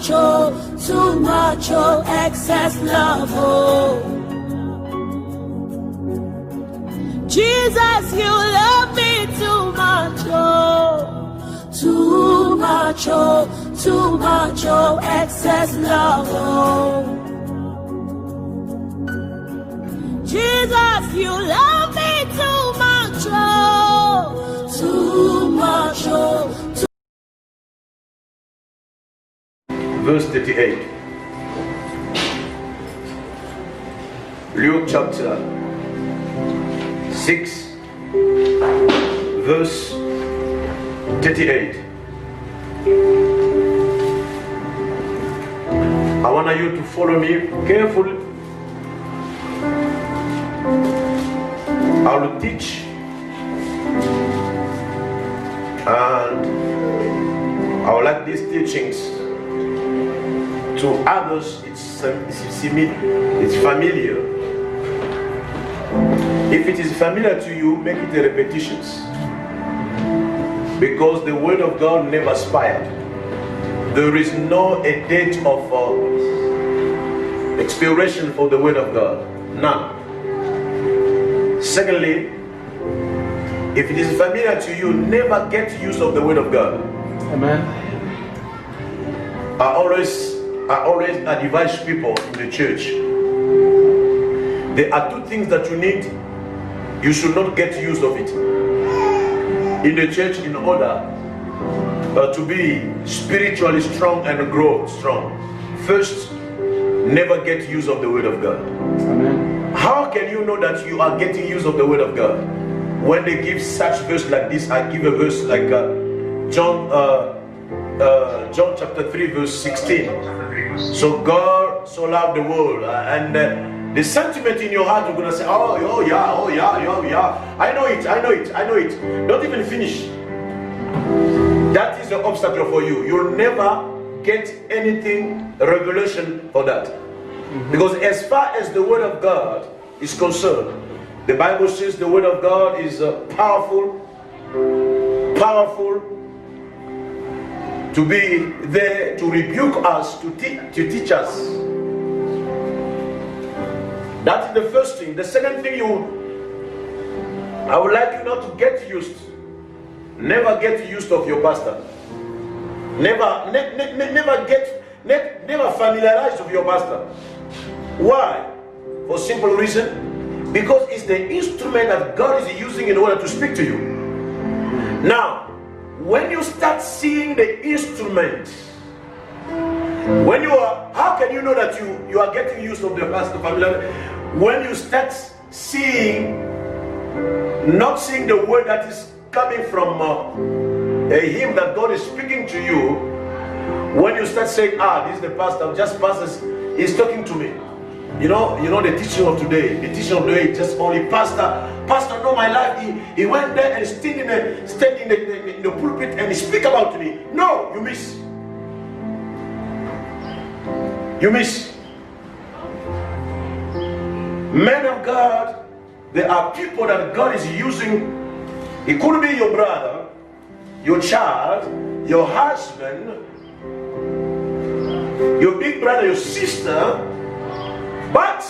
much, oh, excess love, oh. Jesus, you love me too much, oh. Too much, oh, excess love, oh. Jesus, you love me too much, oh. Too much, oh. Verse 38. Luke chapter 6, verse 38. I want you to follow me carefully. I will teach, and I would like these teachings to others. It's familiar. If it is familiar to you, make it a repetitions, because the word of God never expired. There is no a date of expiration for the word of God. None. Secondly, if it is familiar to you, never get use of the word of God. Amen. I always advise people in the church. There are two things that you need. You should not get use of it in the church in order to be spiritually strong and grow strong. First, never get use of the word of God. Amen. How can you know that you are getting use of the word of God? When they give such verse like this, I give a verse like John chapter 3 verse 16. So God so loved the world, and the sentiment in your heart, you're gonna say, oh yeah, I know it. Don't even finish. That is the obstacle for you. You'll never get anything revelation for that. Because as far as the word of God is concerned, the Bible says the word of God is powerful to be there to rebuke us, to teach us. That is the first thing. The second thing, I would like you not to get used. Never get used of your pastor. Never familiarize with your pastor. Why? For simple reason. Because it's the instrument that God is using in order to speak to you. Now, when you start seeing the instrument, how can you know that you are getting used of the pastor familiar? When you start not seeing the word that is coming from a hymn that God is speaking to you, when you start saying, this is the pastor, just pastors, he's talking to me. You know the teaching of today. The teaching of today is just only pastor know my life. He went there and stood in the pulpit and he speak about me. No, you miss. You miss. Men of God, there are people that God is using. It could be your brother, your child, your husband, your big brother, your sister, but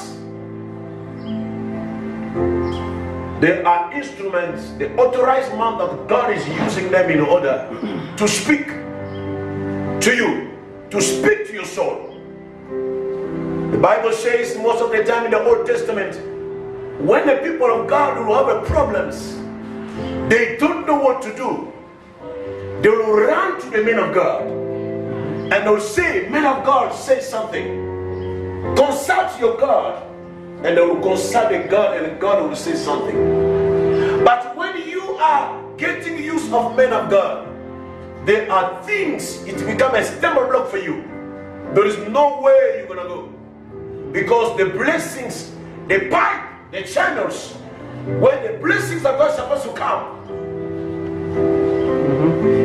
there are instruments, the authorized man that God is using them in order to speak to you, to speak to your soul. The Bible says most of the time in the Old Testament, when the people of God will have problems, they don't know what to do, they will run to the men of God and they'll say, men of God, say something. Consult your God, and they will consult the God, and God will say something. But when you are getting use of men of God, there are things, it becomes a stumbling block for you. There is no way you're gonna go, because the blessings, the pipe, the channels, where the blessings of God are supposed to come,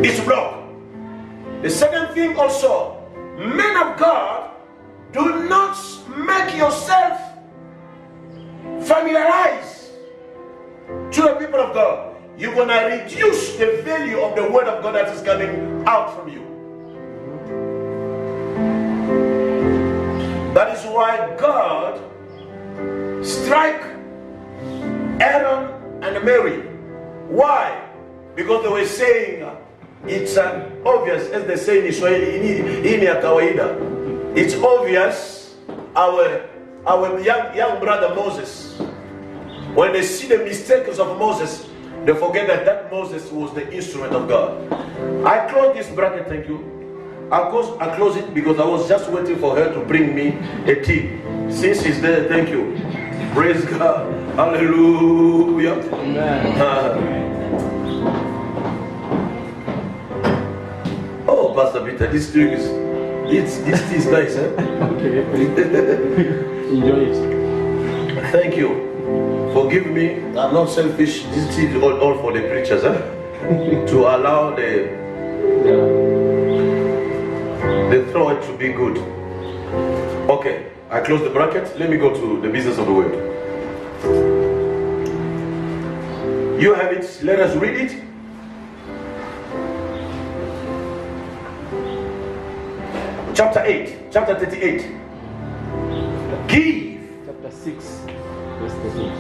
it's blocked. The second thing also, men of God, do not make yourself familiarize to the people of God. You're going to reduce the value of the word of God that is coming out from you. That is why God struck Aaron and Mary. Why? Because they were saying, it's obvious, as they say in Swahili, it's obvious, our young brother Moses, when they see the mistakes of Moses, they forget that Moses was the instrument of God. I close this bracket, thank you. I close it because I was just waiting for her to bring me a tea. Since she's there, thank you. Praise God. Hallelujah. Amen. Oh, Pastor Peter, this tea is nice, eh? Okay. Enjoy it. Thank you. Forgive me, I'm not selfish. This tea is all for the preachers, eh? To allow the throat to be good. Okay, I close the bracket. Let me go to the business of the word. You have it. Let us read it. Chapter 8, chapter 38. Give. Chapter 6, verse 38.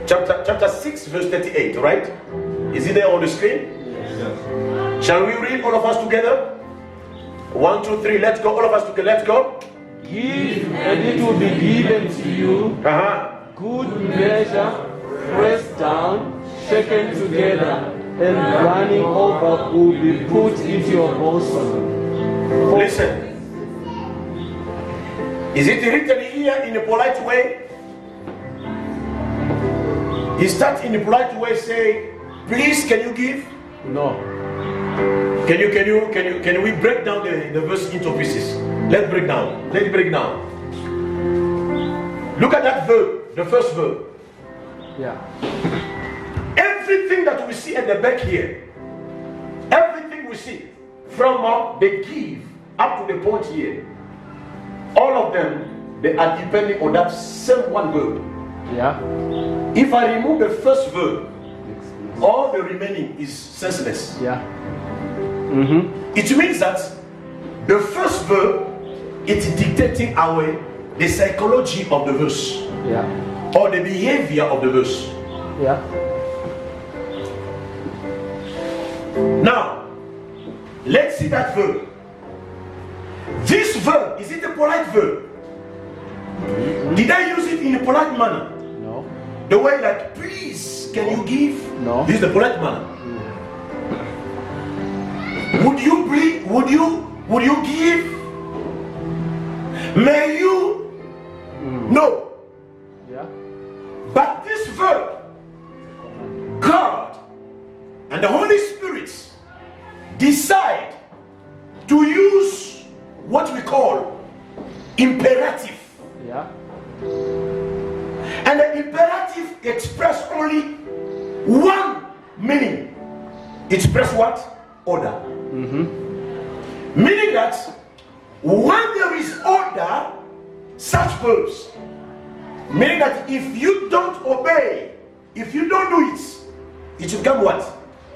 Chapter 6, verse 38, right? Is it there on the screen? Yes. Shall we read all of us together? 1, 2, 3, let's go. All of us together, let's go. Give, and it will be given to you. Good measure, pressed down, shaken together, and running over will be put into your bosom. Listen. Is it written here in a polite way? He starts in a polite way, say, please, can you give? No. Can we break down the verse into pieces? Let's break down. Let's break down. Look at that verb, the first verb. Yeah. Everything that we see at the back here, everything we see from the give up to the point here, all of them, they are depending on that same one verb. Yeah. If I remove the first verb, all the remaining is senseless. Yeah. It means that the first verb, it's dictating the psychology of the verse. Yeah. Or the behavior of the verse. Yeah. Now, let's see that verb. This verb, is it a polite verb? Did I use it in a polite manner? No. The way like, please, can you give? No. This is the polite manner. Would you give? May you? No. Yeah. But this verb, God and the Holy Spirit decide to use what we call imperative. Yeah. And the imperative express only one meaning. It express what? Order. Meaning that when there is order, such verbs, meaning that if you don't obey, if you don't do it, it will become what?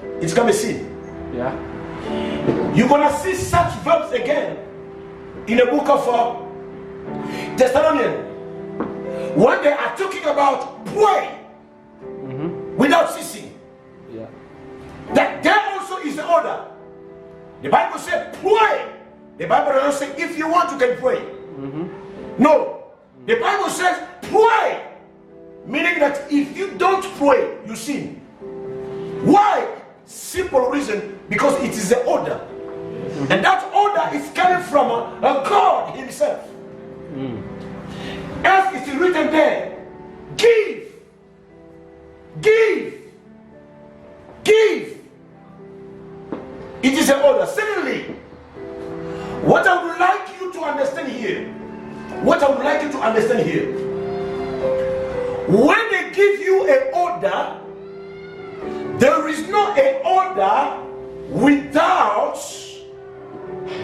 It will become a sin. Yeah. You're gonna see such verbs again in the book of Thessalonians, when they are talking about pray without ceasing. Yeah. That there also is the order. The Bible says pray. The Bible doesn't say if you want you can pray. No. The Bible says pray. Meaning that if you don't pray, you sin. Why? Simple reason, because it is the order. And that order is coming from a God himself. As it is written there, give. Give. Give. It is an order. Secondly, what I would like you to understand here, when they give you an order, there is no an order without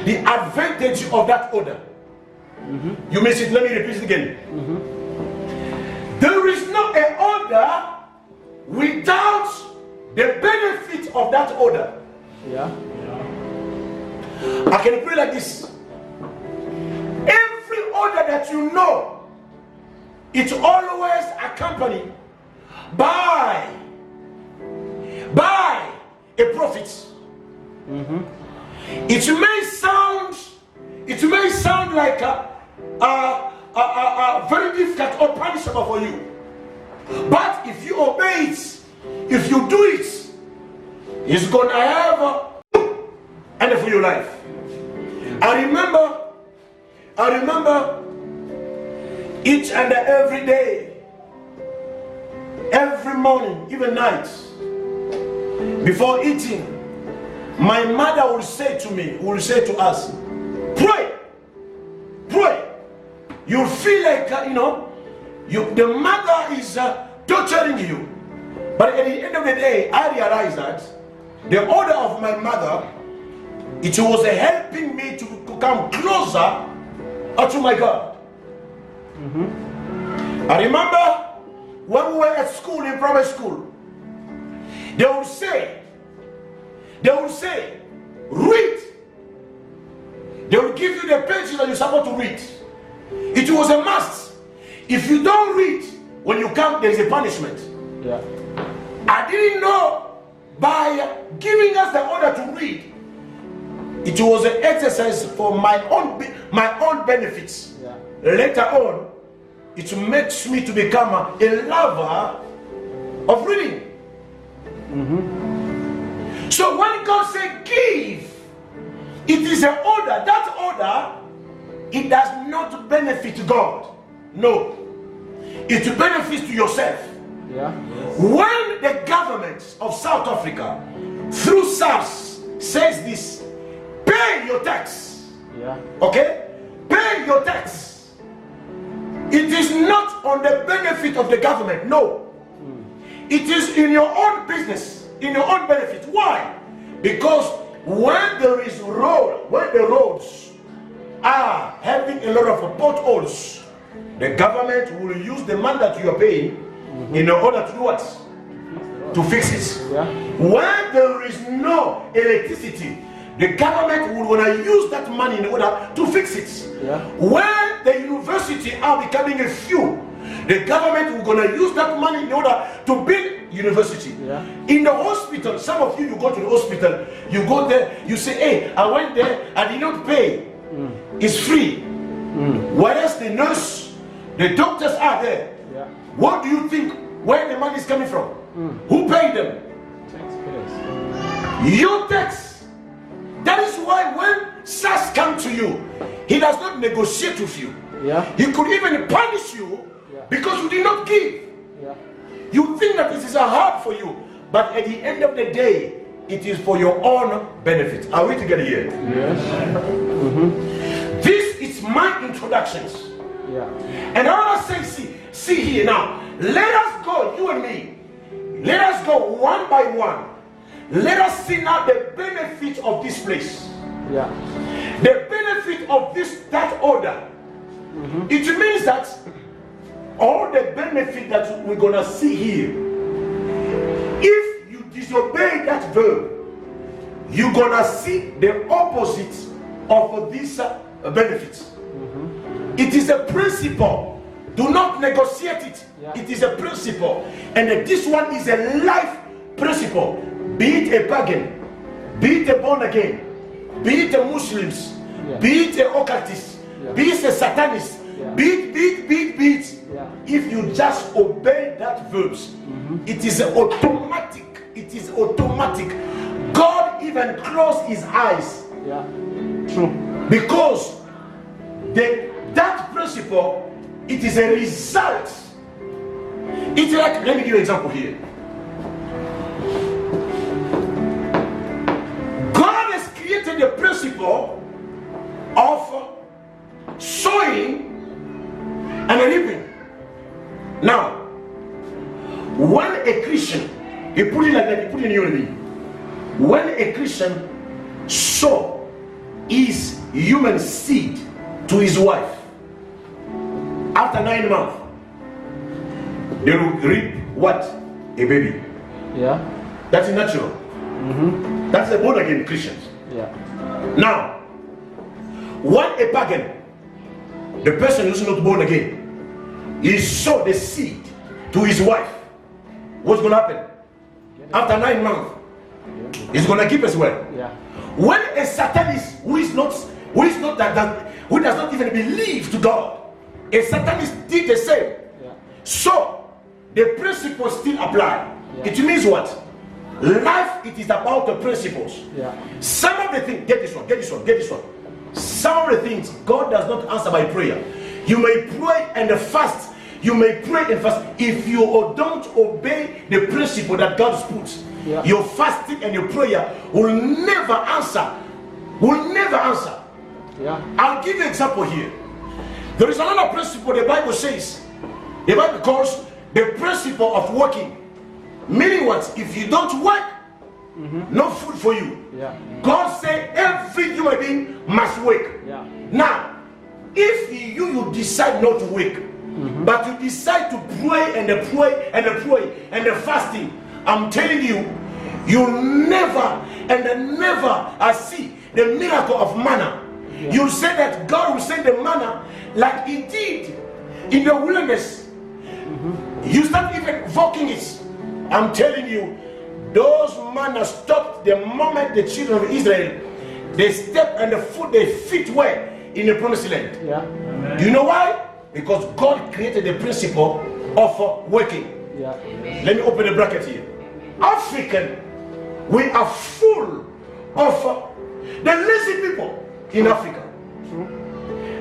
the advantage of that order. You missed it. Let me repeat it again. There is no an order without the benefit of that order. Yeah. I can pray like this. Every order that that you know it's always accompanied by a prophet. It may sound like a very difficult or punishable for you, but if you obey it, if you do it, it's gonna have an end for your life. I remember each and every day, every morning, even night, before eating, my mother will say to us, pray. You feel like, the mother is torturing you. But at the end of the day, I realized that the order of my mother, it was helping me to come closer to my God. I remember when we were at school, in primary school, they would say, read. They will give you the pages that you're supposed to read. It was a must. If you don't read, when you come, there is a punishment. Yeah. I didn't know, by giving us the order to read, it was an exercise for my own benefits. Yeah. Later on, it makes me to become a lover of reading. So when God said give, it is an order. That order, it does not benefit God. No. It benefits to yourself. Yeah. When the government of South Africa, through SARS, says this, pay your tax. Yeah. Okay? Pay your tax. It is not on the benefit of the government. No. It is in your own business, in your own benefit. Why? Because when there is when the roads are having a lot of potholes, the government will use the money that you are paying in order to do what? To fix it. Yeah. When there is no electricity, the government will want to use that money in order to fix it. Yeah. When the university are becoming a few, the government will going to use that money in order to build university. Yeah. In the hospital, some of you go to the hospital, you go there, you say, hey, I went there, I did not pay. It's free. Whereas the nurse, the doctors are there. Yeah. What do you think, where the money is coming from? Who paid them? Taxpayers. Your tax. That is why when SARS comes to you, he does not negotiate with you. Yeah. He could even punish you because you did not give. Yeah. You think that this is hard for you, but at the end of the day, it is for your own benefit. Are we together here? Yes. This is my introductions. Yeah. And I want to say, see here now, let us go, you and me, let us go one by one. Let us see now the benefit of this place. Yeah. The benefit of that order. It means that all the benefit that we're going to see here, if you disobey that verb, you're going to see the opposite of this benefit. It is a principle. Do not negotiate it. Yeah. It is a principle. And this one is a life principle. Be it a pagan, be it a born again, be it a Muslims, be it a occultist, be it a satanist, be it. Yeah. If you just obey that verbs, it is automatic. It is automatic. God even closed his eyes. Yeah. True. Because that principle, it is a result. It's like, let me give you an example here. God has created the principle of sowing and reaping. Now, when a Christian, he put it like that, he put it in you and me. When a Christian sow his human seed to his wife, after 9 months, they will reap what? A baby. Yeah. That's natural. That's the born again Christians. Yeah. Now, when a pagan the person who's not born again, he sowed the seed to his wife. What's going to happen? After 9 months, he's going to keep as well. Yeah. When a Satanist who does not even believe to God, a Satanist did the same. Yeah. So the principles still apply. Yeah. It means what? Life, it is about the principles. Yeah. Some of the things, get this one. Some of the things God does not answer by prayer. You may pray and fast. You may pray and fast. If you don't obey the principle that God has put, yeah, your fasting and your prayer will never answer. Yeah. I'll give you an example here. There is another principle the Bible says. The Bible calls the principle of working. Meaning what? If you don't work, no food for you. Yeah. God said every human being must work. Yeah. Now, if you decide not to work, but you decide to pray and pray and pray and fasting, I'm telling you, you'll never and never see the miracle of manna. Yeah. You say that God will send the manna like He did in the wilderness. You start even invoking it. I'm telling you, those manna stopped the moment the children of Israel, they stepped and the foot they feet were in the promised land. Yeah. Do you know why? Because God created the principle of working. Yeah. Let me open the bracket here. African, we are full of the lazy people in Africa.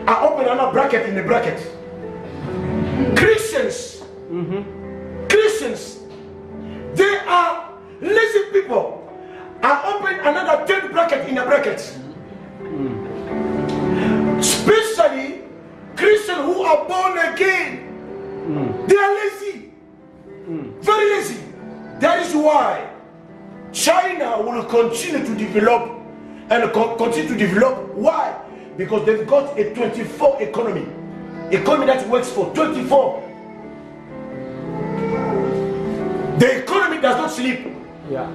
I open another bracket in the bracket. Christians, Christians, they are lazy people. I open another third bracket in the bracket. Especially Christians who are born again. They are lazy. Very lazy. That is why China will continue to develop and continue to develop. Why? Because they've got a 24 economy. Economy that works for 24. The economy does not sleep. Yeah.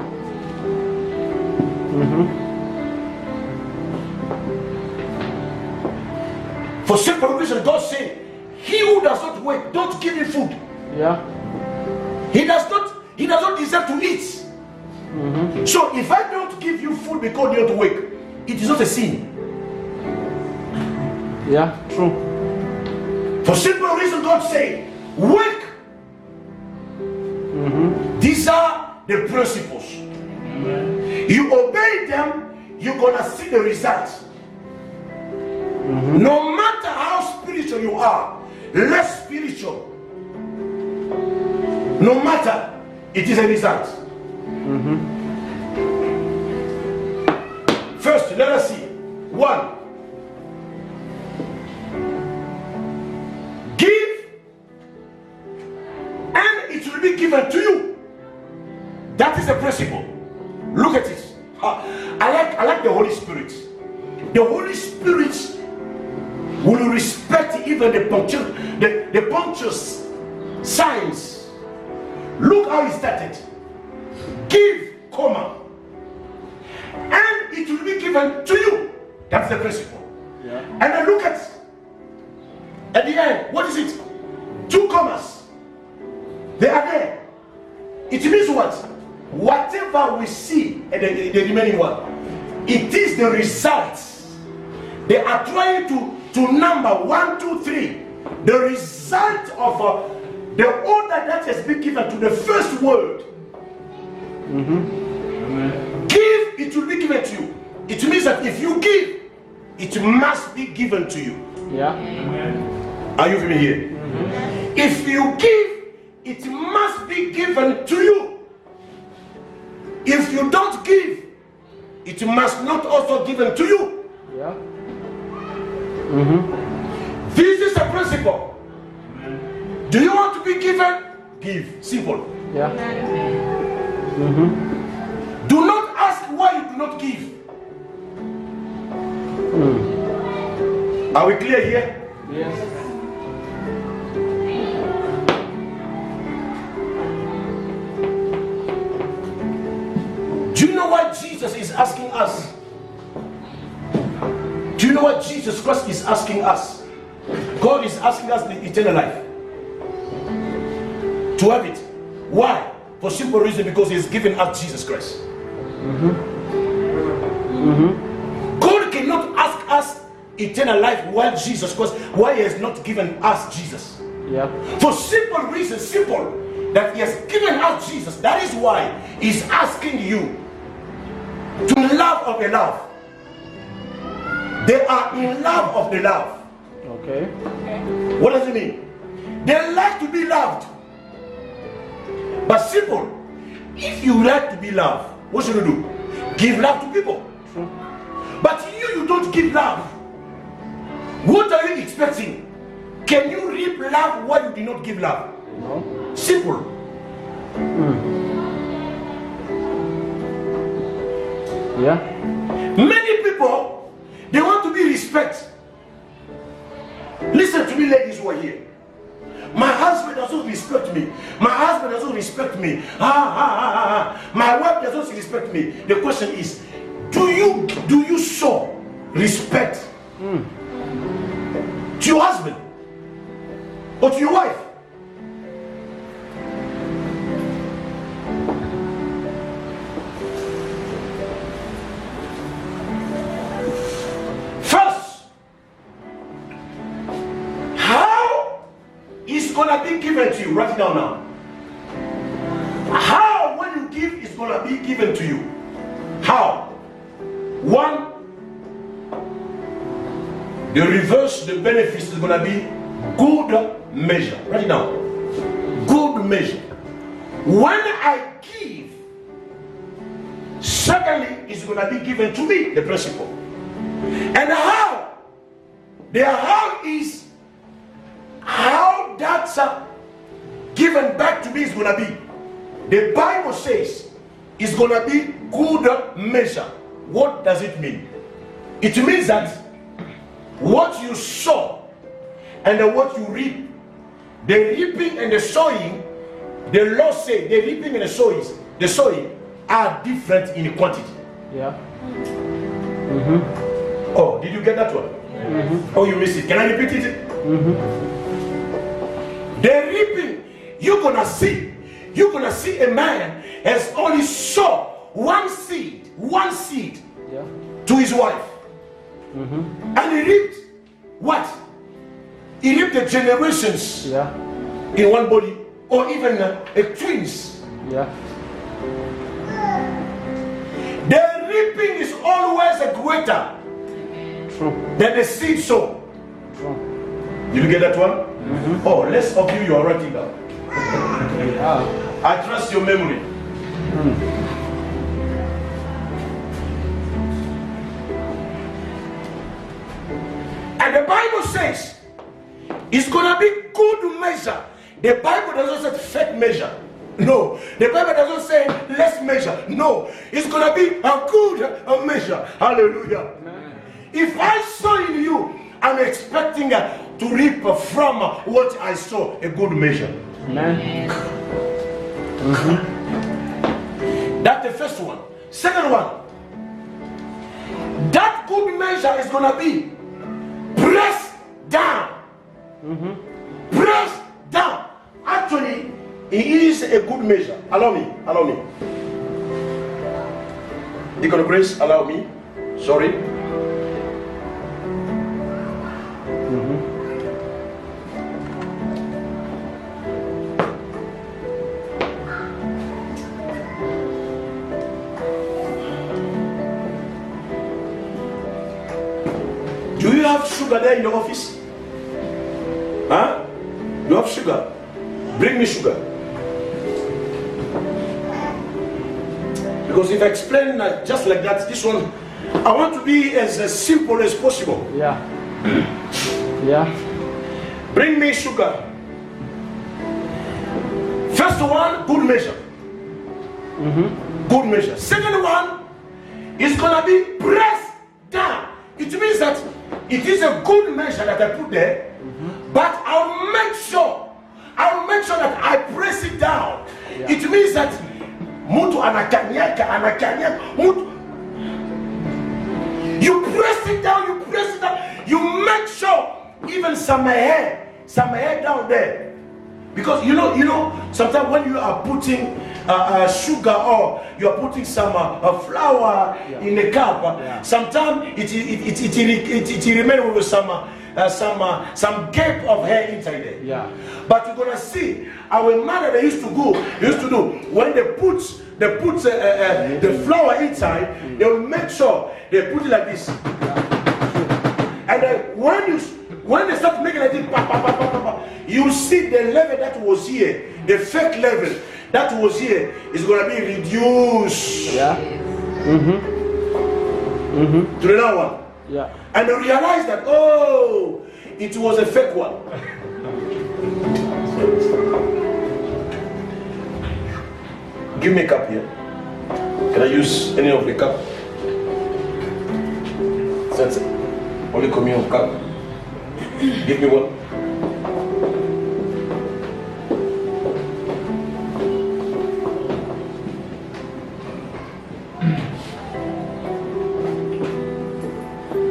For simple reason, God said, he who does not work, don't give him food. Yeah. He does not deserve to eat. So if I don't give you food because you don't work, it is not a sin. Yeah, true. For simple reason, God said, work. These are the principles. You obey them, you're gonna see the results. No matter how spiritual you are, less spiritual, no matter, it is a result. First, let us see. 1. Give, and it will be given to you. That is the principle. Look at it. I like the Holy Spirit. The Holy Spirit will respect even the punctuous signs. Look how he started. Give, comma, and it will be given to you. That's the principle. Yeah. And then look at the end. What is it? 2 commas. They are there. It means what? Whatever we see and the remaining one, it is the results. They are trying to number 1, 2, 3. The result of the order that has been given to the first word. Give, it will be given to you. It means that if you give, it must be given to you. Yeah. Are you with me here? If you give, it must be given to you. If you don't give, it must not also given to you. Yeah. This is the principle. Do you want to be given? Give. Simple. Yeah. Do not ask why you do not give. Are we clear here? Yes. Do you know what Jesus is asking us? Do you know what Jesus Christ is asking us? God is asking us the eternal life. To have it. Why? For simple reason, because He has given us Jesus Christ. God cannot ask us eternal life while Jesus Christ, why He has not given us Jesus. Yeah. For simple reason, simple, that He has given us Jesus. That is why He's asking you to love of the love. They are in love of the love. Okay. What does it mean? They like to be loved. But simple, if you like to be loved, what should you do? Give love to people. But you don't give love. What are you expecting? Can you reap love while you did not give love? No. Simple. Yeah. Many people, they want to be respected. Listen to me, ladies who are here. My husband doesn't respect me. My husband doesn't respect me. My wife doesn't respect me. The question is, do you show respect to your husband or to your wife? First, how is gonna be given to you? Write it down now. How, when you give, is gonna be given to you. How? One, the reverse, the benefits is gonna be good measure. Write it down. Good measure. When I give, secondly, it's gonna be given to me, the principle. And how? The how is how that's given back to me is gonna be. The Bible says it's gonna be good measure. What does it mean? It means that what you sow and what you reap, the reaping and the sowing, the Lord said the reaping and the sowing are different in quantity. Yeah. Oh, did you get that one? Oh, you missed it. Can I repeat it? The reaping, you're gonna see a man has only sown one seed Yeah. to his wife. And he reaped what? He reaped the generations Yeah. in one body, or even twins. Yeah. The reaping is always greater True. than the seed sown. True. Did you get that one? Oh, less of you are writing down. Yeah. I trust your memory. And the Bible says it's gonna be good measure. The Bible doesn't say fake measure. No. The Bible doesn't say less measure. No. It's gonna be a good measure. Hallelujah. Amen. If I sow in you, I'm expecting to reap from what I sow, a good measure. Amen. That's the first one. Second one, that good measure is gonna be pressed down. Pressed down. Actually, it is a good measure. Allow me. Deacon Grace, allow me. Sorry. Do you have sugar there in the office? Huh? You have sugar? Bring me sugar. Because if I explain just like that, this one, I want to be as simple as possible. Yeah. Yeah. Bring me sugar. First one, good measure. Good measure. Second one is gonna be pressed down. It means that it is a good measure that I put there, but I'll make sure that I press it down. Yeah. It means that mutu anakanyaka mutu. You press it down, you make sure even some hair down there. Because you know, sometimes when you are putting sugar or you are putting some flour in a cup, sometimes it remains with some gap of hair inside there. Yeah. But you're gonna see our mother they used to do when they put the flour inside, they will make sure they put it like this. And then when they start making like this, you see the level that was here, the fake level that was here is gonna be reduced. Yeah. To the other one. Yeah. And they realize that, oh, it was a fake one. Give me a cup here. Can I use any of the cup? That's it. Only communion cup. Give me one.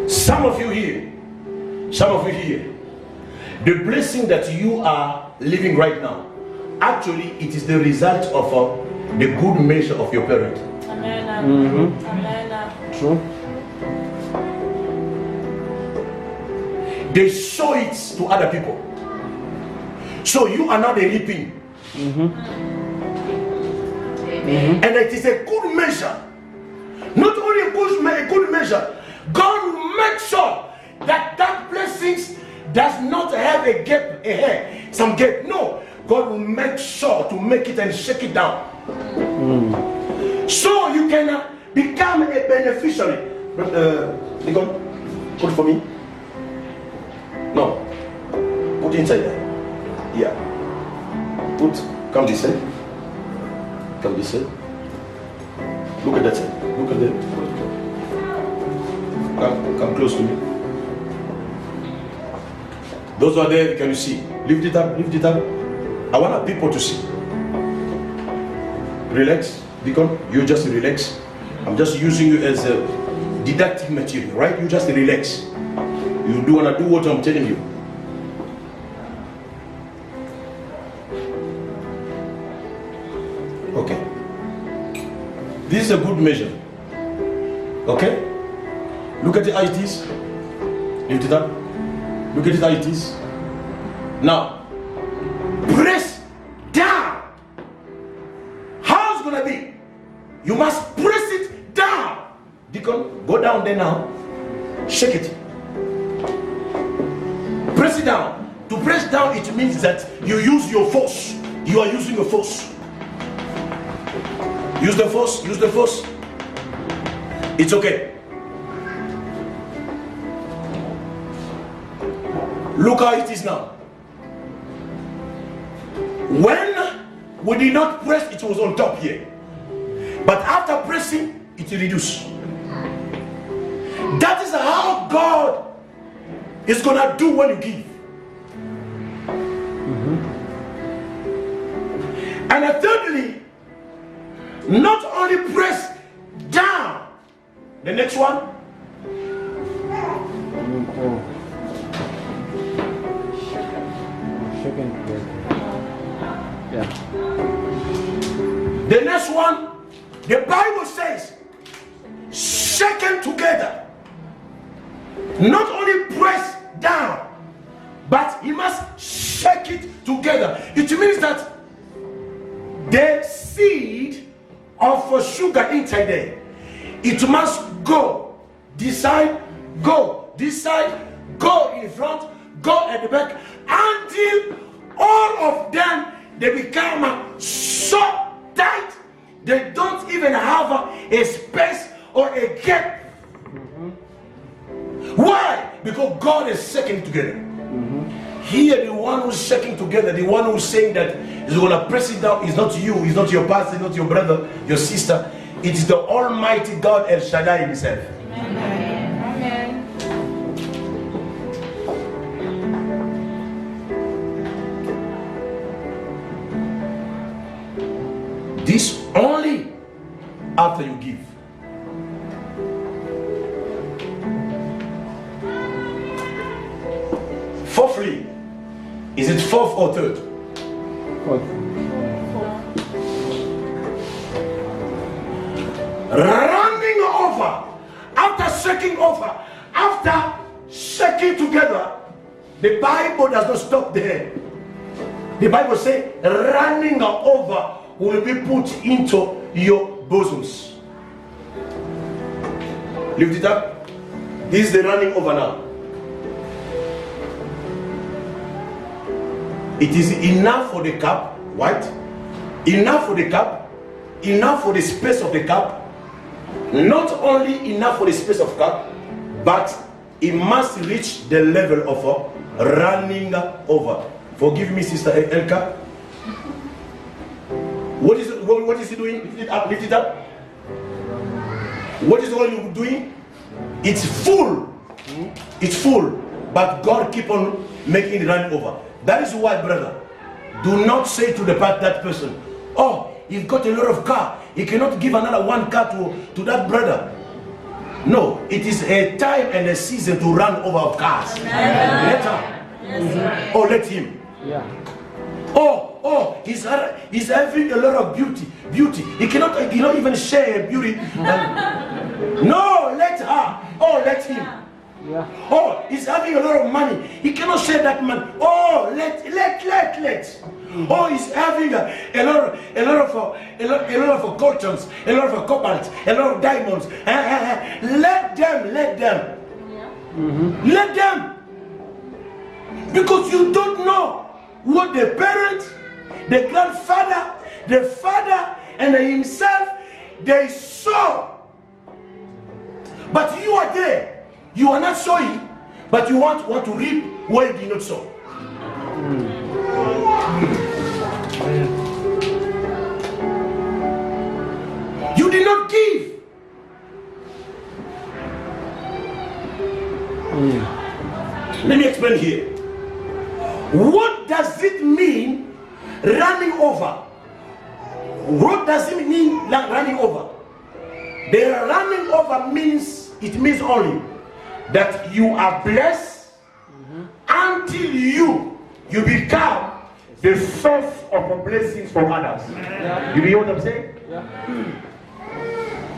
Some of you here, the blessing that you are living right now, actually it is the result of the good measure of your parent. Amen. Amen. True. They show it to other people. So you are now the reaping. And it is a good measure. Not only a good measure, God will make sure that blessings does not have a gap, some gap. No, God will make sure to make it and shake it down. So you can become a beneficiary. Nikon, put it for me. No, put it inside there. Yeah. Come this side. Come this side. Look at that side. Look at that. Come close to me. Those who are there, can you see? Lift it up, lift it up. I want people to see. Relax, Deacon. You just relax. I'm just using you as a didactic material, right? You just relax. You do wanna do what I'm telling you. Okay. This is a good measure. Okay? Look at how it is. Lift it up. Look at how it is. Now, press down. How's it gonna be? You must press it down. Deacon, go down there now. Shake it. Press it down. To press down, it means that you use your force. You are using your force. Use the force. Use the force. It's okay. Look how it is now. When we did not press, it was on top here. But after pressing, it reduced. That is how God is gonna do when you give. And thirdly, not only press down. The next one. Yeah. The next one, the Bible says, shaken together. Not only press down, but he must shake it together. It means that the seed of sugar inside there, it must go this side, go this side, go in front, go at the back, until all of them they become so tight they don't even have a space or a gap. Why? Because God is shaking together. Here, the one who's shaking together, the one who's saying that he's going to press it down, is not you, it's not your pastor, it's not your brother, your sister. It is the Almighty God El Shaddai himself. Amen. Amen. This only after you give. Fourthly, is it fourth or third? Fourth. Running over, after shaking over, after shaking together, the Bible does not stop there. The Bible says running over will be put into your bosoms. Lift it up. This is the running over now. It is enough for the cup, right? Enough for the cup, enough for the space of the cup. Not only enough for the space of cup, but it must reach the level of running over. Forgive me, Sister Elka. What is he doing? Lift it up, lift it up. What is all you doing? It's full. It's full. But God keep on making it run over. That is why, brother, do not say to that person, oh, he's got a lot of car. He cannot give another one car to that brother. No, it is a time and a season to run over cars. Let her. Yes, or let him. Yeah. Oh, he's having a lot of beauty. He cannot even share beauty. No, let her. Oh, let him. Yeah. Oh, he's having a lot of money. He cannot share that money. Oh, let. Oh, he's having a lot of coltons, a lot of cobalt, a lot of diamonds. Let them. Mm-hmm. Let them. Because you don't know what the parent, the grandfather, the father, and himself, they saw. But you are there. You are not sowing, but you want to reap where you did not sow. You did not give. Let me explain here. What does it mean running over? What does it mean running over? The running over means only that you are blessed until you become the source of blessings for others. Yeah. You hear what I'm saying? Yeah.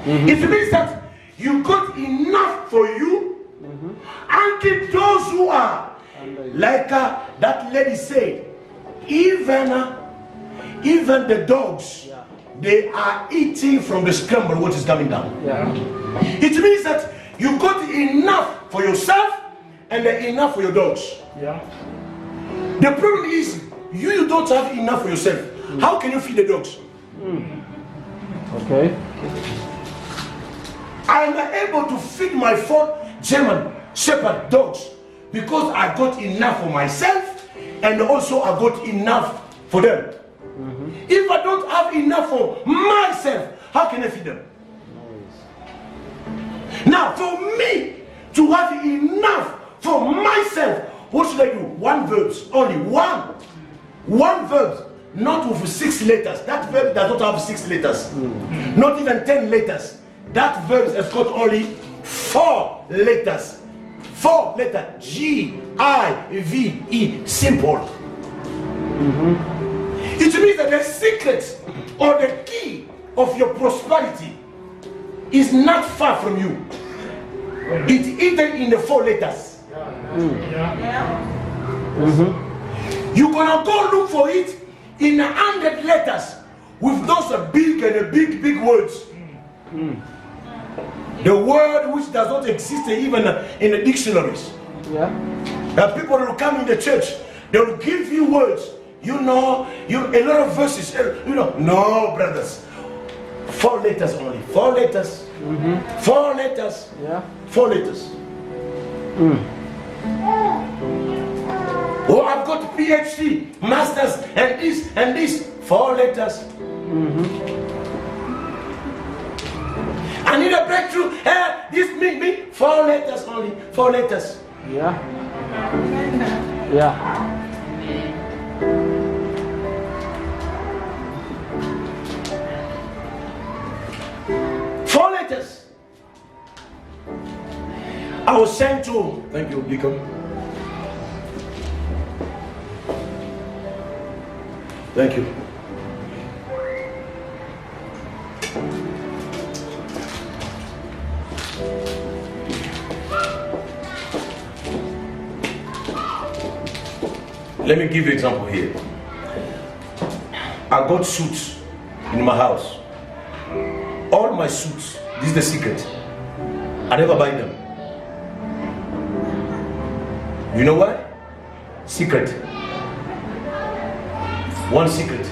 It means that you got enough for you until those who are like that lady said, even the dogs, they are eating from the scramble what is coming down. Yeah. It means that you got enough for yourself and enough for your dogs. Yeah. The problem is you don't have enough for yourself. How can you feed the dogs? Okay. I am able to feed my 4 German Shepherd dogs because I got enough for myself and also I got enough for them. If I don't have enough for myself, how can I feed them? Now, for me to have enough for myself, what should I do? 1 verb, only one. 1 verb, not with 6 letters. That verb does not have 6 letters. Not even 10 letters. That verb has got only 4 letters. 4 letters. G-I-V-E. Simple. It means that the secret or the key of your prosperity is not far from you. It's even in the 4 letters. You're gonna go look for it in 100 letters with those big and big words. The word which does not exist even in the dictionaries. Yeah. People will come in the church, they will give you words. A lot of verses. No, brothers. 4 letters only. 4 letters. 4 letters. Yeah. 4 letters. Oh, I've got PhD, masters, and this. 4 letters. I need a breakthrough. This me. 4 letters only. 4 letters. Yeah. Yeah. I was sent to, thank you, Blickham. Thank you. Let me give you an example here. I got suits in my house. All my suits, this is the secret. I never buy them. You know why? Secret. One secret.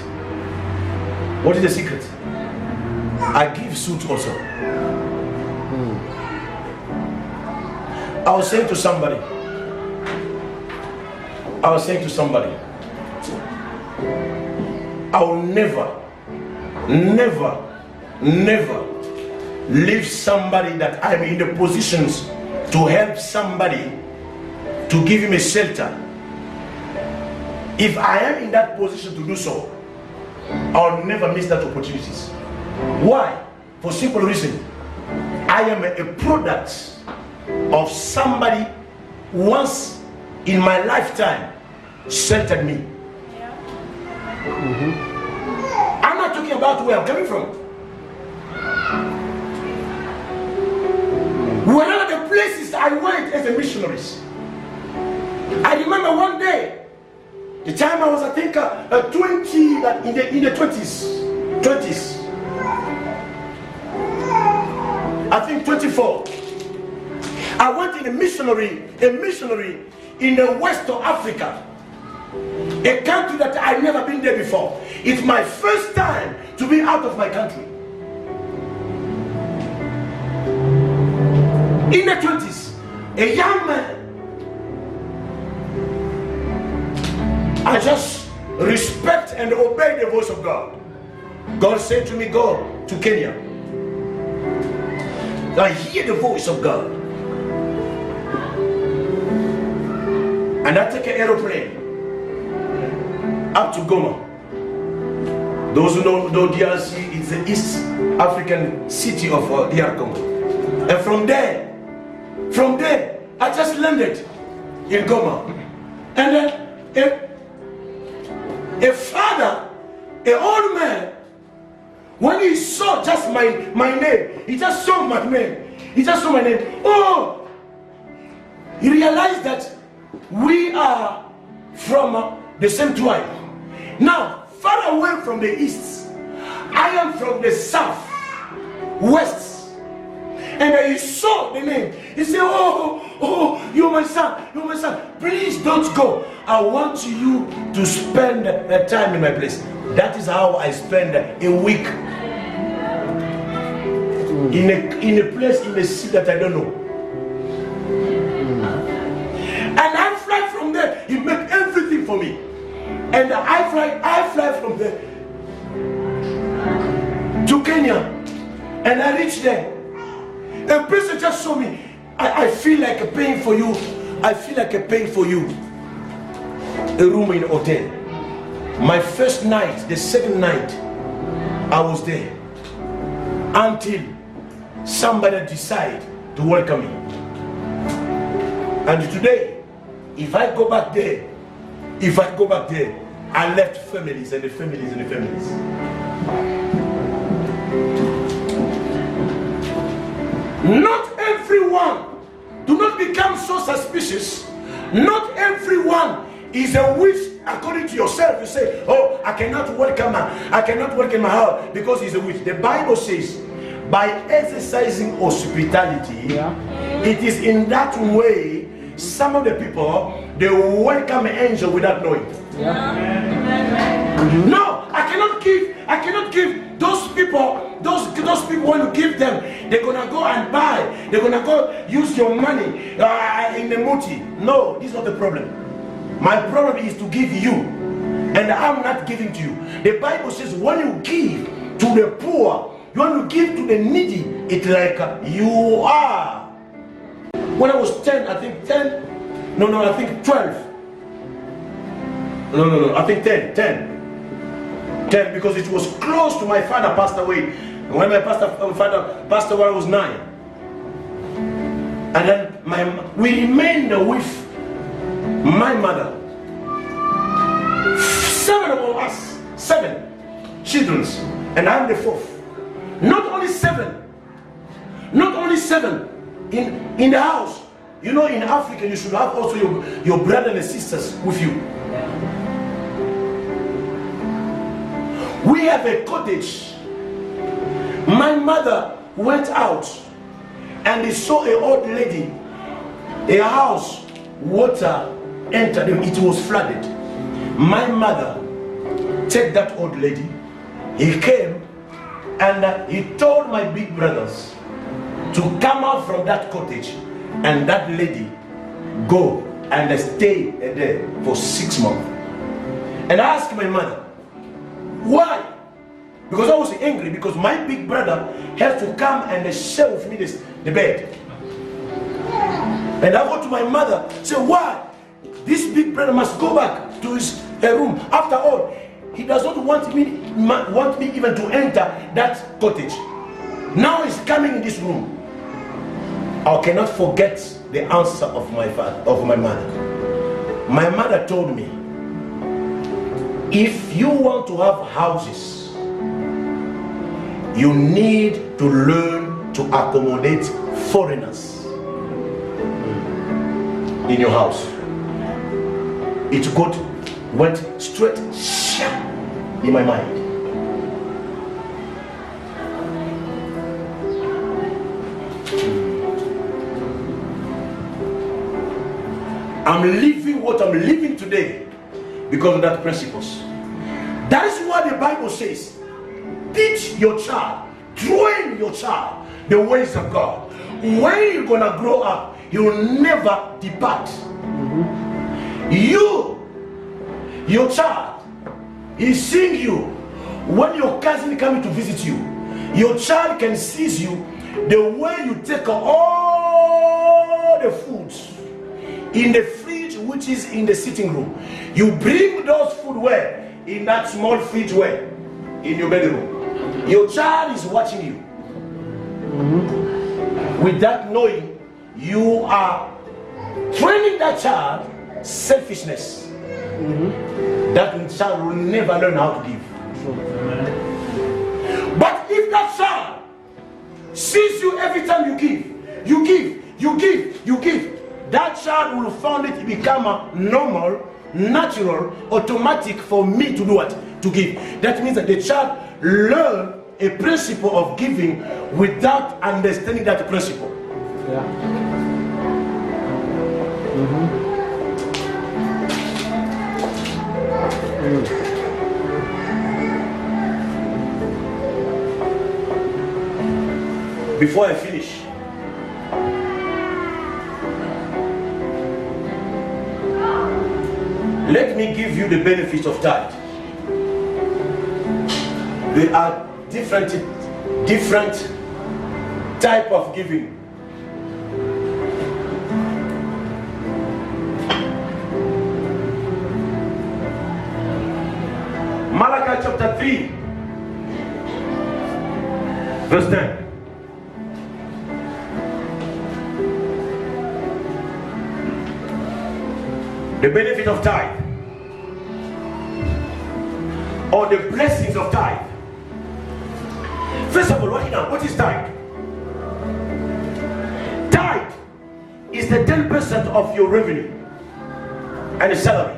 What is the secret? I give suits also. I was saying to somebody, I will never leave somebody that I'm in the positions to help somebody to give him a shelter. If I am in that position to do so, I'll never miss that opportunities. Why? For simple reason. I am a product of somebody once in my lifetime sheltered me. I'm not talking about where I'm coming from. Wherever the places I went as a missionary, I remember one day, the time I was, I think, 20, in the 20s, I think 24. I went in a missionary in the west of Africa, a country that I've never been there before. It's my first time to be out of my country. In the 20s, a young man. I just respect and obey the voice of God. God said to me, go to Kenya. I hear the voice of God. And I take an aeroplane up to Goma. Those who know DRC, it's the East African city of DR Congo. And from there, I just landed in Goma. And then a father, an old man, when he saw just my name, he just saw my name. Oh, he realized that we are from the same tribe. Now, far away from the east, I am from the south, west. And he saw the name. He said, oh, you're my son. Please don't go. I want you to spend time in my place. That is how I spend a week in a place in the city that I don't know. And I fly from there. He make everything for me. And I fly from there to Kenya. And I reach there. A person just saw me. I feel like a paying for you. A room in a hotel. My first night, the second night, I was there. Until somebody decided to welcome me. And today, if I go back there, I left families and the families and the families. Not everyone, do not become so suspicious. Not everyone is a witch according to yourself. You say, oh, I cannot welcome my house because he's a witch. The Bible says, by exercising hospitality, it is in that way some of the people, they welcome an angel without knowing. No, I cannot give those people when you give them, they're gonna go and buy, they're gonna go use your money in the muti. No, this is not the problem. My problem is to give you, and I'm not giving to you. The Bible says when you give to the poor, you want to give to the needy, it's like you are. When I was 10, I think 10, I think 12. No, I think 10, because it was close to my father passed away. When my father passed away, I was 9. And then we remained with my mother. 7 of us, 7 children, and I'm the 4th. Not only 7 in the house. You know, in Africa you should have also your brothers and sisters with you. We have a cottage. My mother went out and they saw an old lady, a house, water entered, it was flooded. My mother take that old lady, he came and he told my big brothers to come out from that cottage, and that lady go and stay there for 6 months. And I asked my mother, why? Because I was angry because my big brother has to come and share with me the bed. And I go to my mother, say, why? This big brother must go back to his room. After all, he does not want me even to enter that cottage. Now he's coming in this room. I cannot forget the answer of my mother. My mother told me, if you want to have houses, you need to learn to accommodate foreigners in your house. It went straight in my mind. I'm living what I'm living today because of that principles. That is what the Bible says. Teach your child, train your child the ways of God. When you're gonna grow up, he will never depart. Your child, is seeing you. When your cousin coming to visit you, your child can seize you the way you take all the foods in the fridge, which is in the sitting room. You bring those food where? In that small fridge where? In your bedroom. Your child is watching you. Without knowing, you are training that child selfishness. That child will never learn how to give. But if that child sees you every time you give, that child will find it become a normal, natural, automatic for me to do what? To give. That means that the child learn a principle of giving without understanding that principle. Yeah. Before I finish, let me give you the benefits of tithe. There are different type of giving. Malachi chapter 3 verse 10. The benefit of tithe, or the blessings of tithe. First of all, what is tithe? Tithe is the 10% of your revenue and the salary.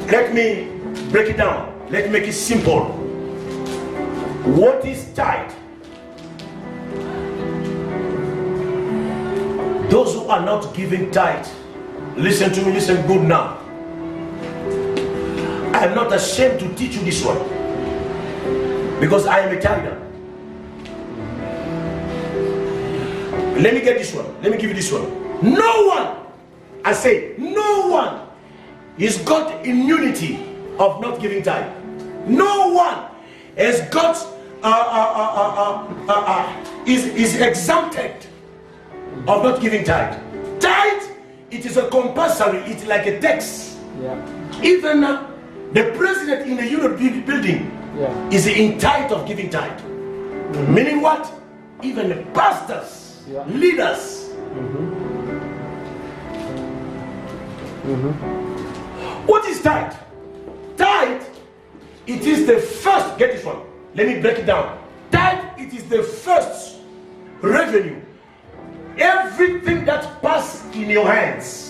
Let me break it down. Let's make it simple. What is tithe? Those who are not giving tithe, listen to me, listen good now. I am not ashamed to teach you this one, because I am a tither. Let me get this one. Let me give you this one. No one, I say, no one is got immunity of not giving tithe. No one has got is exempted of not giving tithe. Tithe, it is a compulsory, it's like a tax. Yeah. Even the president in the Europe building is in tithe of giving tithe. Meaning what? Even the pastors, leaders. tithe? Tithe, it is the first, get this one, let me break it down. Tithe, it is the first revenue. Everything that passes in your hands.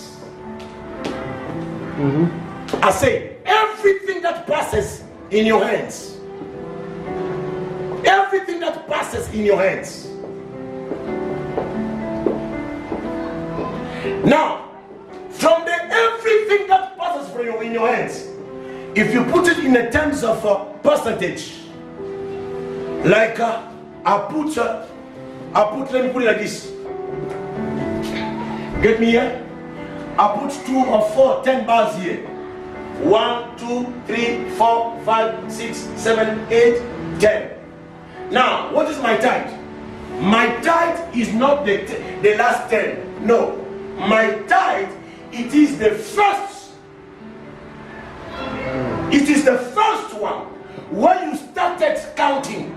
I say, everything that passes in your hands. Everything that passes in your hands. Now, from the everything that passes from in your hands, if you put it in the terms of percentage, like let me put it like this. Get me here? I put 2 or 4, 10 bars here. 1, 2, 3, 4, 5, 6, 7, 8, 10. Now, what is my tithe? My tithe is not the last 10. No. My tithe, it is the first. It is the first one. When you started counting.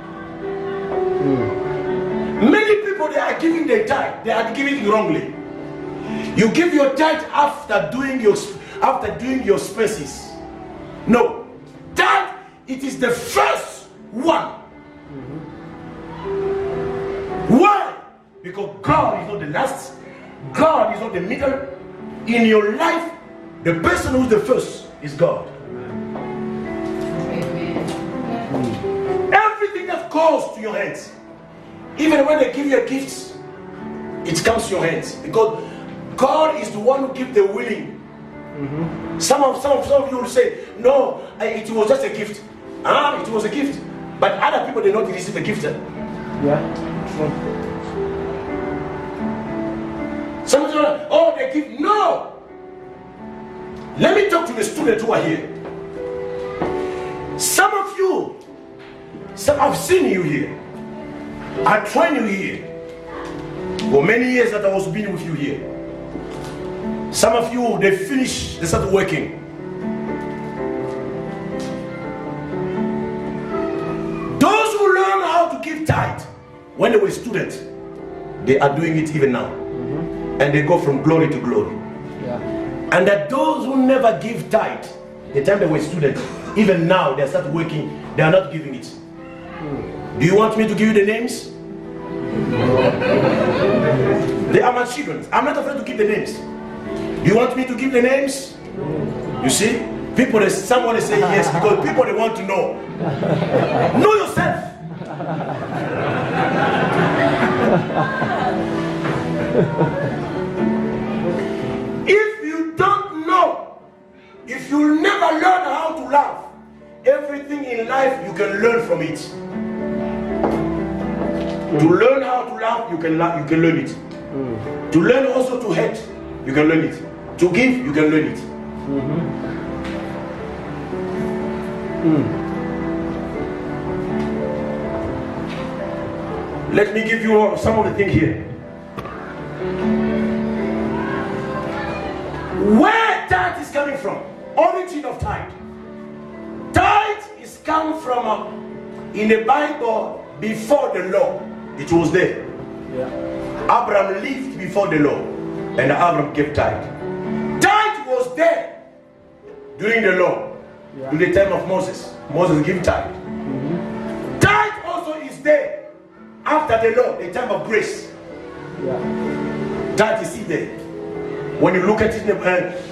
Many people, they are giving their tithe. They are giving it wrongly. You give your tithe after doing your spaces. No. Tithe, it is the first one. Why? Because God is not the last. God is not the middle. In your life, the person who's the first is God. Amen. Everything that goes to your hands, even when they give you gifts, it comes to your hands. Because God is the one who gives the willing. Some of you will say, no, it was just a gift. It was a gift. But other people did not receive the gift. Yeah. Some of you are, oh, they give. No. Let me talk to the students who are here. Some of you, I've seen you here. I trained you here. For many years that I was being with you here. Some of you, they started working. Those who learn how to give tithe when they were students, they are doing it even now. And they go from glory to glory. Yeah. And that those who never give tithe, the time they were students, even now they start working, they are not giving it. Do you want me to give you the names? They are my children. I'm not afraid to give the names. Do you want me to give the names? You see, people, someone say yes because people, they want to know. Know yourself. If you don't know, if you never learn how to love, everything in life you can learn from it. To learn how to love, you can learn it. To learn also to hate, you can learn it. To give, you can learn it. Let me give you some of the things here. Where tithe is coming from? Origin of tithe. Tithe is come from in the Bible before the law. It was there. Yeah. Abraham lived before the law, and Abraham gave tithe. Tithe was there during the law, during the time of Moses. Moses gave tithe. Tithe also is there after the law, the time of grace. Yeah. Tithe is still there. When you look at it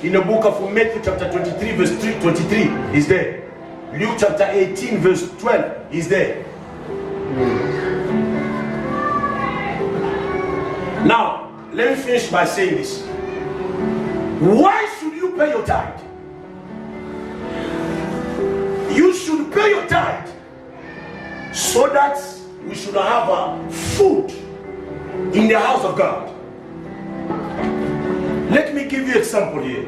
in the book of Matthew chapter 23 verse 23 is there. Luke chapter 18 verse 12 is there. Now, let me finish by saying this. Why should you pay your tithe? You should pay your tithe so that we should have food in the house of God. Let me give you an example here.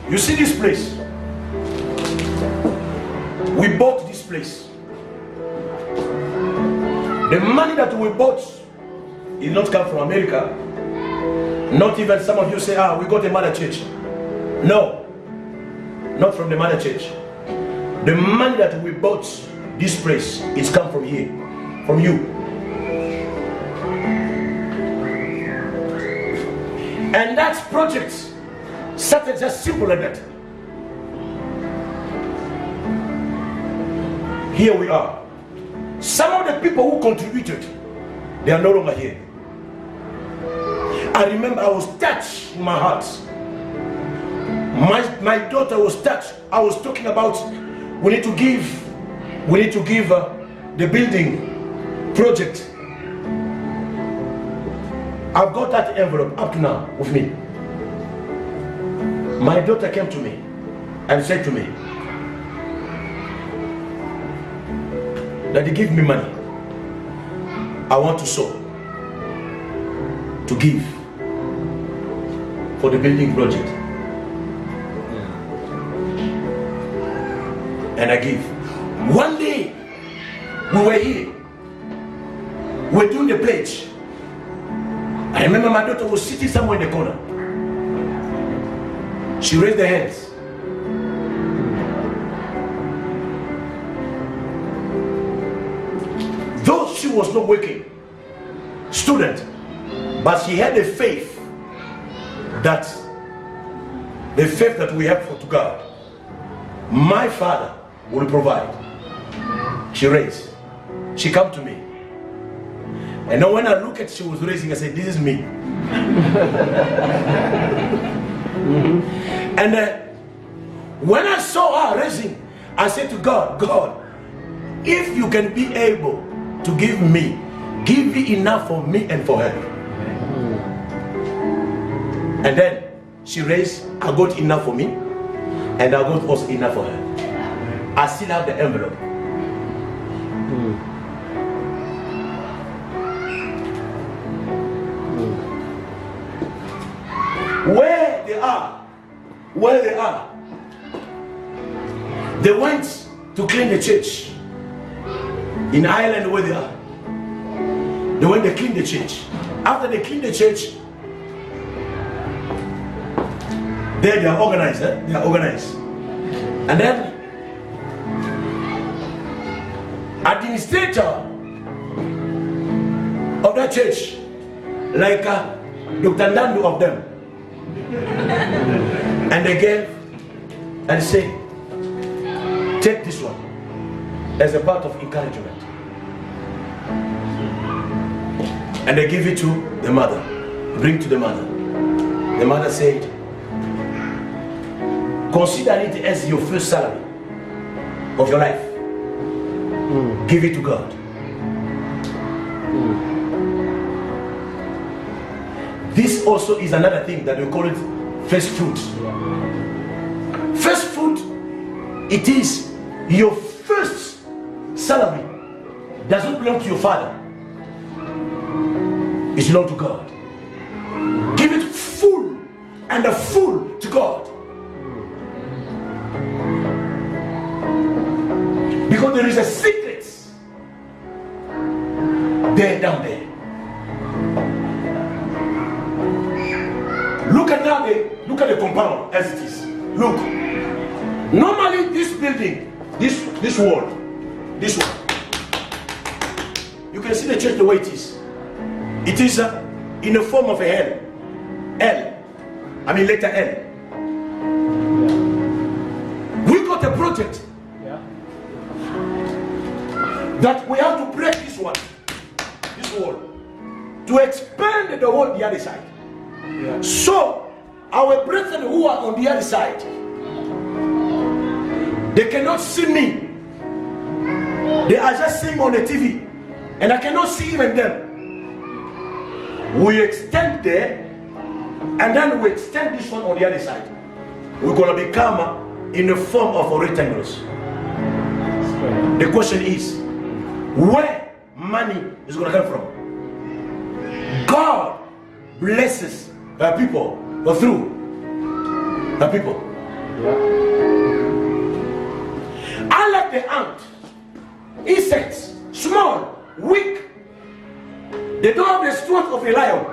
You see this place? We bought this place. The money that we bought did not come from America. Not even some of you say, we got a mother church. No, not from the mother church. The money that we bought this place, it's come from here, from you. And that project started just simple like that. Here we are. Some of the people who contributed, they are no longer here. I remember I was touched in my heart. My daughter was touched. I was talking about we need to give the building project. I've got that envelope up to now with me. My daughter came to me and said to me, Daddy, give me money. I want to sow, to give for the building project. And I give. One day, we were here. We were doing the pledge. I remember my daughter was sitting somewhere in the corner. She raised her hands. Though she was not working, student, but she had the faith that we have to God. My Father will provide. She raised. She come to me. And now when I look at she was raising, I said, this is me. And when I saw her raising, I said to God, God, if you can be able to give me enough for me and for her. And then she raised, I got enough for me, and I got also enough for her. I still have the envelope. Where they are, they went to clean the church. In Ireland, where they are, they went to clean the church. After they clean the church, they are organized. They are organized. And then administrator of that church, like Dr. Nandu of them, and they gave and said, take this one as a part of encouragement. And they give it to the mother, bring to the mother. The mother said, consider it as your first salary of your life. Give it to God. This also is another thing that we call it first fruit. First fruit, it is your first salary. Does not belong to your father. It belongs to God. Give it full and a full to God. Because there is a secret there down there. Look at the compound as it is. Look. Normally this building, this wall, this one. You can see the church the way it is. It is in the form of a L. Letter L. We got a project that we have to break this one, this wall, to expand the wall the other side. So our brethren who are on the other side, they cannot see me. They are just seeing on the TV, and I cannot see even them. We extend there, and then we extend this one on the other side. We're going to become in the form of rectangles. The question is, where money is going to come from? God blesses the people, or through the people. Unlike the ant, insects, small, weak, they don't have the strength of a lion.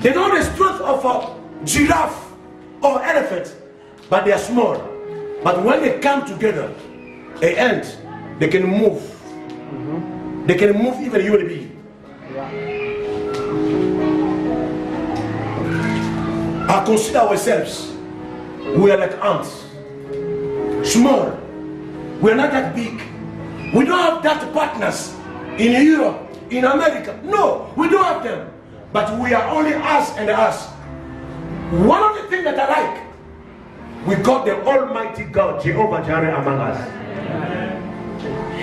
They don't have the strength of a giraffe or elephant, but they are small. But when they come together, an ant, they can move. They can move even a human being. I consider ourselves, we are like ants. Small. We are not that big. We don't have that partners in Europe, in America. No, we don't have them. But we are only us and us. One of the things that I like, we got the Almighty God, Jehovah Jireh, among us.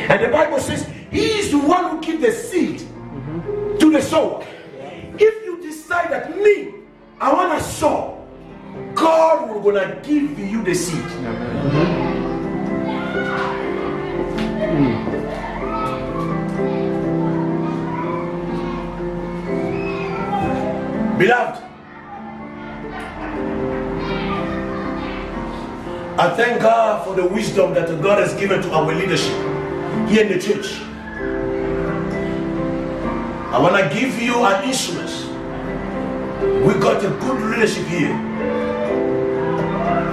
And the Bible says, He is the one who gives the seed to the sower. If you decide that me, I want to sow, God will gonna give you the seed. Beloved, I thank God for the wisdom that God has given to our leadership here in the church. I want to give you an instrument. We got a good leadership here.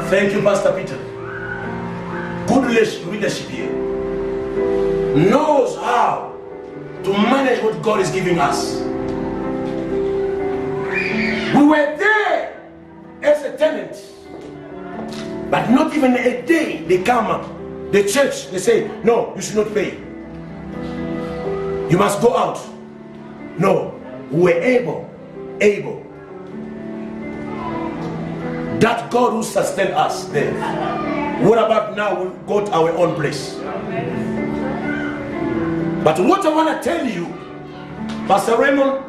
Thank you, Pastor Peter. Good leadership here. Knows how to manage what God is giving us. We were there as a tenant, but not even a day they come up. The church, they say, no, you should not pay. You must go out. No, we were able. That God who sustained us there. What about now we got our own place? But what I want to tell you, Pastor Raymond,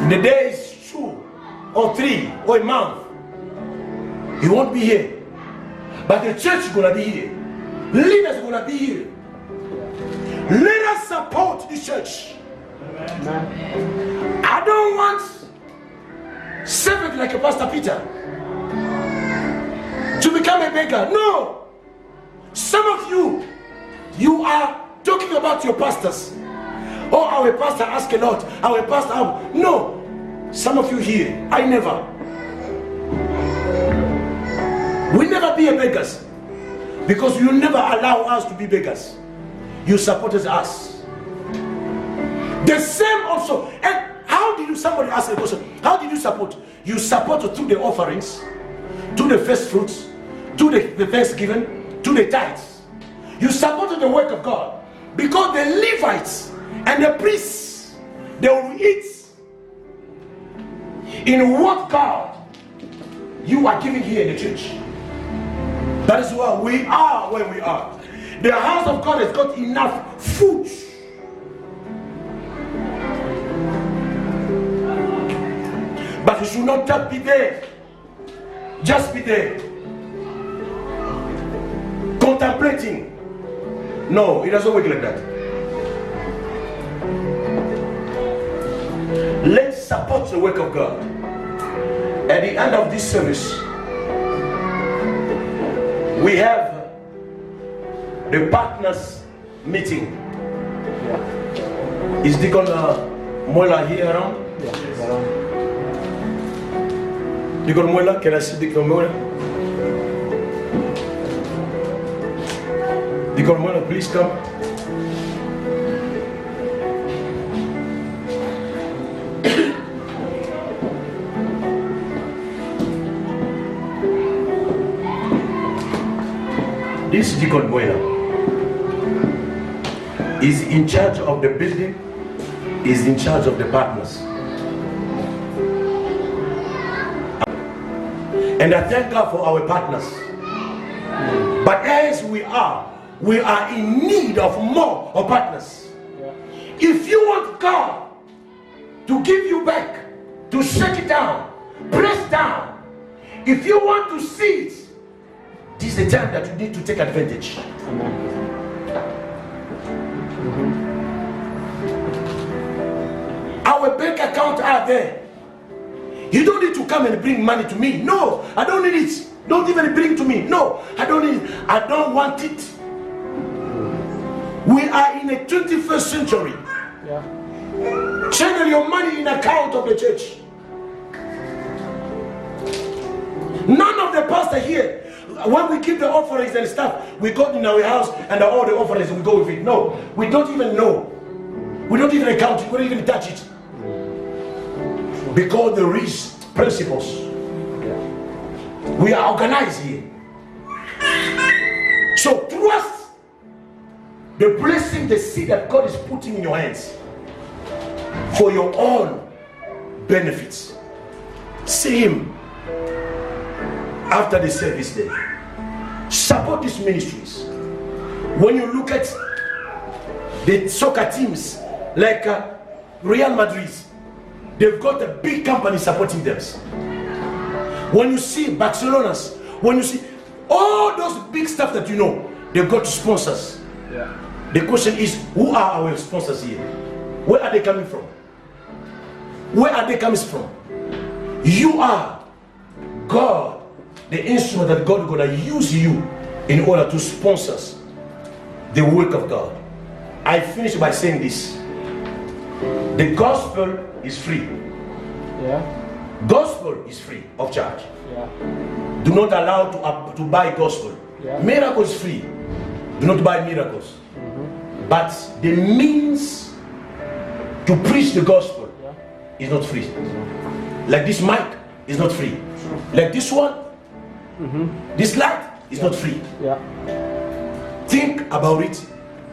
in the days 2 or 3 or a month, he won't be here. But the church is going to be here. Leaders are going to be here. Let us support the church. Amen. I don't want servant like a Pastor Peter to become a beggar. No. Some of you are talking about your pastors. Oh, our pastor ask a lot. Our pastor, no. Some of you here, I never. We never be a beggars, because you never allow us to be beggars. You supported us. The same also. And how did you, somebody ask a question, how did you support? You support through the offerings, to the first fruits, to the thanksgiving, to the tithes. You supported the work of God, because the Levites and the priests, they will eat in what God you are giving here in the church. That is why we are where we are. The house of God has got enough food. But you should not just be there. Just be there. Contemplating. No, it doesn't work like that. Let's support the work of God. At the end of this service, we have the partners meeting. Is Deacon Mola here around? Yes, around. Deacon Mola, can I see Deacon Mola? Deacon Mola, please come. This Deacon Mola is in charge of the building, is in charge of the partners. And I thank God for our partners. But as we are in need of more of partners. If you want God to give you back, to shake it down, press down, if you want to see it, this is the time that you need to take advantage. Our bank account are there. You don't need to come and bring money to me. No, I don't need it. Don't even bring to me. No, I don't need it. I don't want it. We are in the 21st century. Yeah. Channel your money in account of the church. None of the pastor here, when we give the offerings and stuff, we go in our house and all the offerings we go with it. No, we don't even know. We don't even account it. We don't even touch it. Because there is principles. We are organized here. So trust the blessing, the seed that God is putting in your hands for your own benefits. See him after the service day. Support these ministries. When you look at the soccer teams like Real Madrid, they've got a big company supporting them. When you see Barcelona's, when you see all those big stuff that you know, they've got sponsors. Yeah. The question is, who are our sponsors here? Where are they coming from? Where are they coming from? You are God, the instrument that God is going to use you in order to sponsor the work of God. I finish by saying this. The gospel is free. Yeah. Gospel is free of charge. Yeah. Do not allow to buy gospel. Yeah. Miracle is free. Do not buy miracles. But the means to preach the gospel is not free. Like this mic is not free. Like this one, this light is not free. Yeah. Think about it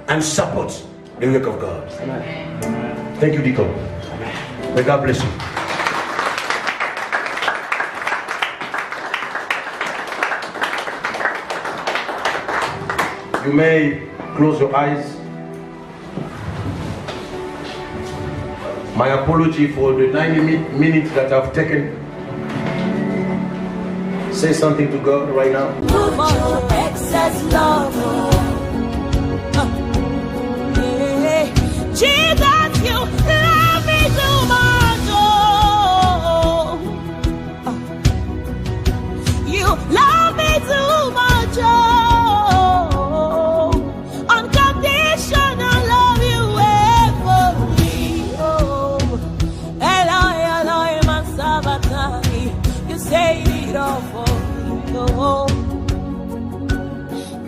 and support the work of God. Amen. Thank you, Deacon. May God bless you. You may close your eyes. My apology for the 90 minutes that I've taken. Say something to God right now. Too much excess love. Yeah. Jesus, you love me too much. Oh. You love me too much. Oh. Unconditional love you ever me. Oh. Eloi, Eloi, my Sabbatai. You say it all for me. Oh.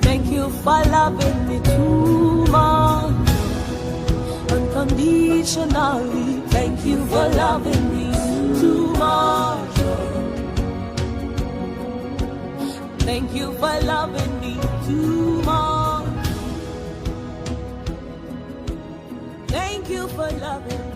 Thank you for loving me too much. Unconditionally. Thank you for loving me too much. Thank you for loving me too much. Thank you for loving me.